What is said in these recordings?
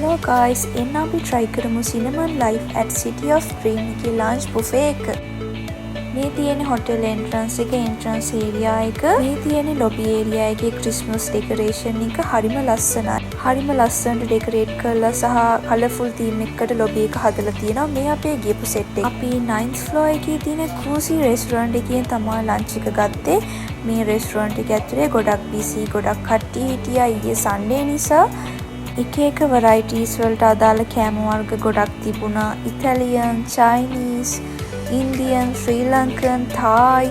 Hello guys, එන්න අපි try කරමු cinnamon life at City of Dream එකේ lunch buffet එක. මේ තියෙන hotel entrance area එක. මේ තියෙන lobby area එකේ Christmas decoration එක හරිම ලස්සනයි. හරිම ලස්සනට decorate කරලා සහ colourful theme එකකට lobby එක හදලා තියෙනවා. මේ අපේ ගියපු set එක. අපි 9th floor එකේ තියෙන Cozy restaurant එකෙන් තමයි lunch එක ගත්තේ. මේ restaurant එක ඇතුලේ ගොඩක් busy ගොඩක් කට්ටිය හිටියා. ඊයේ Sunday නිසා එක varieties වලට අදාළ කෑම වර්ග ගොඩක් තිබුණා. Italian, Chinese, Indian, Sri Lankan, Thai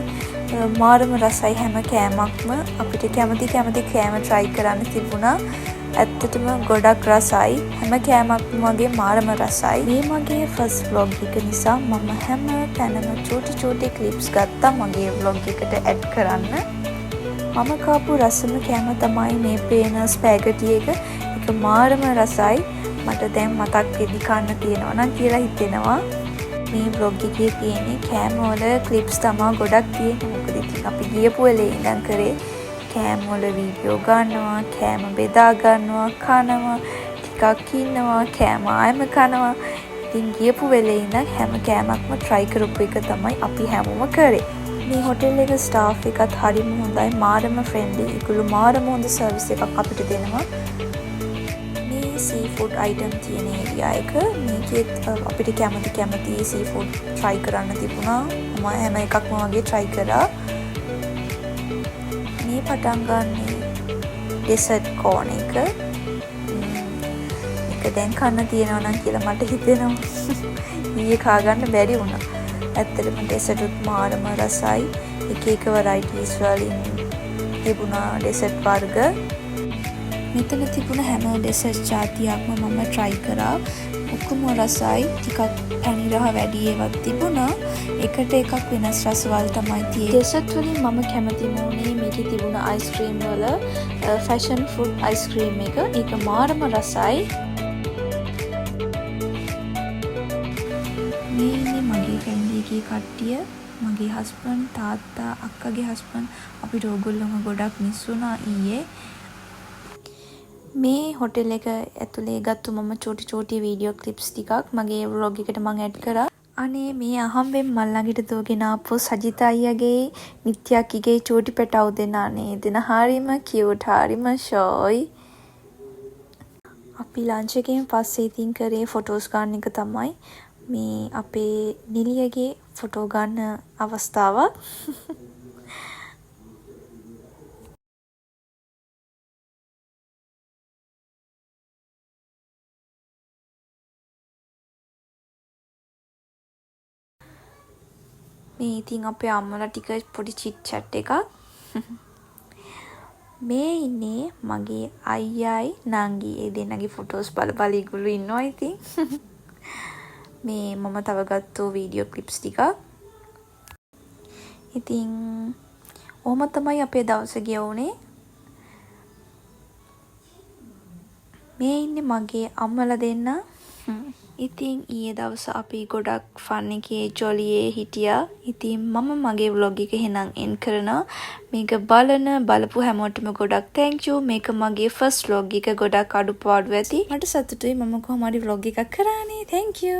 මාරම රසයි හැම කෑමක්ම. අපිට කැමති කෑම try කරන්න තිබුණා. ඇත්තටම ගොඩක් රසයි. හැම කෑමක්ම වගේ මාරම රසයි. මේ මගේ first vlog එක නිසා මම හැම තැනම චූටි clips ගත්තා මගේ vlog එකට add කරන්න. මම කාපු රසම කෑම තමයි මේ පේන ස්පැගටි එක. මාරම රසයි. මට දැන් මතක් වෙදි කන්න තියෙනවා නම් කියලා හිතෙනවා. මේ vlog එකේ තියෙන කෑම වල clips තමයි ගොඩක් තියෙන්නේ. මොකද ඉතින් අපි ගියපු වෙලේ ඉඳන් කරේ කෑම වල වීඩියෝ ගන්නවා, කෑම බෙදා ගන්නවා, කනවා, ටිකක් ඉන්නවා, කෑම ආයෙම කනවා. ඉතින් ගියපු වෙලේ ඉඳන් හැම කෑමක්ම try කරපු එක තමයි අපි හැමෝම කරේ. මේ hotel එක staff එකත් හරිම හොඳයි, මාරම friendly. ඒගොල්ලෝ මාරම හොඳ service එකක් අපිට දෙනවා. seafood item තියෙන area එක. මේකෙත් අපිට කැමති seafood try කරන්න තිබුණා. මම හැම එකක්ම වගේ try කරා. මේ පටන් ගන්නේ dessert corn එක. මේක දැන් කන්න තියනවා නම් කියලා මට හිතෙනවා. ඊයේ කා ගන්න බැරි වුණා. ඇත්තටම dessert උත් මාරම රසයි. එක varieties වලින් තිබුණා dessert වර්ග. මෙතන තිබුණ හැම dessert ජාතියක්ම මම try කරා. ඔක්කොම රසයි. ටිකක් පැණි රහ වැඩි ඒවත් තිබුණා. එකට එකක් වෙනස් රසවල් තමයි තියෙන්නේ. dessert වලින් මම කැමතිම වුණේ මේකේ තිබුණ ice cream වල fashion fruit ice cream එක. ඒක මාරම රසයි. මේ ඉන්නේ මගේ family එකේ කට්ටිය. මගේ husband, තාත්තා, අක්කගේ husband අපිට ඕගොල්ලෝම ගොඩක් මිස් වුණා ඊයේ. මේ hotel එක ඇතුලේ ගත්තු මම චූටි වීඩියෝ clips ටිකක් මගේ vlog එකට මම add කරා. අනේ මේ අහම්බෙන් මල් ළඟට දුවගෙන ආපු සජිත අයියාගේ නිත්‍යාකිගේ චූටි පැටව් දෙනා නේද? හරිම cute, හරිම shy. අපි lunch එකෙන් පස්සේ ඉතින් කරේ photos ගන්න එක තමයි. මේ අපේ නිලියගේ photo ගන්න අවස්ථාවක්. මේ ඉතින් අපේ අම්මලා ටික පොඩි chit chat එකක්. මේ ඉන්නේ මගේ අයියයි නංගි. ඒ දෙන්නගේ ෆොටෝස් බල ඉගුළු ඉන්නවා ඉතින්. මේ මම තව ගත්තු වීඩියෝ ක්ලිප්ස් ටිකක්. ඉතින් ඔහොම තමයි අපේ දවස ගියුනේ. මේ ඉන්නේ මගේ අම්මලා දෙන්න. ඉතින් ඊයේ දවස අපි ගොඩක් ෆන් එකේ ජොලියේ හිටියා. ඉතින් මම මගේ vlog එක එහෙනම් end කරනවා. මේක බලපු හැමෝටම ගොඩක් thank you. මේක මගේ first vlog එක. ගොඩක් අඩුපාඩු ඇති. මට සතුටුයි මම කොහොම හරි vlog එකක් කරානේ. thank you.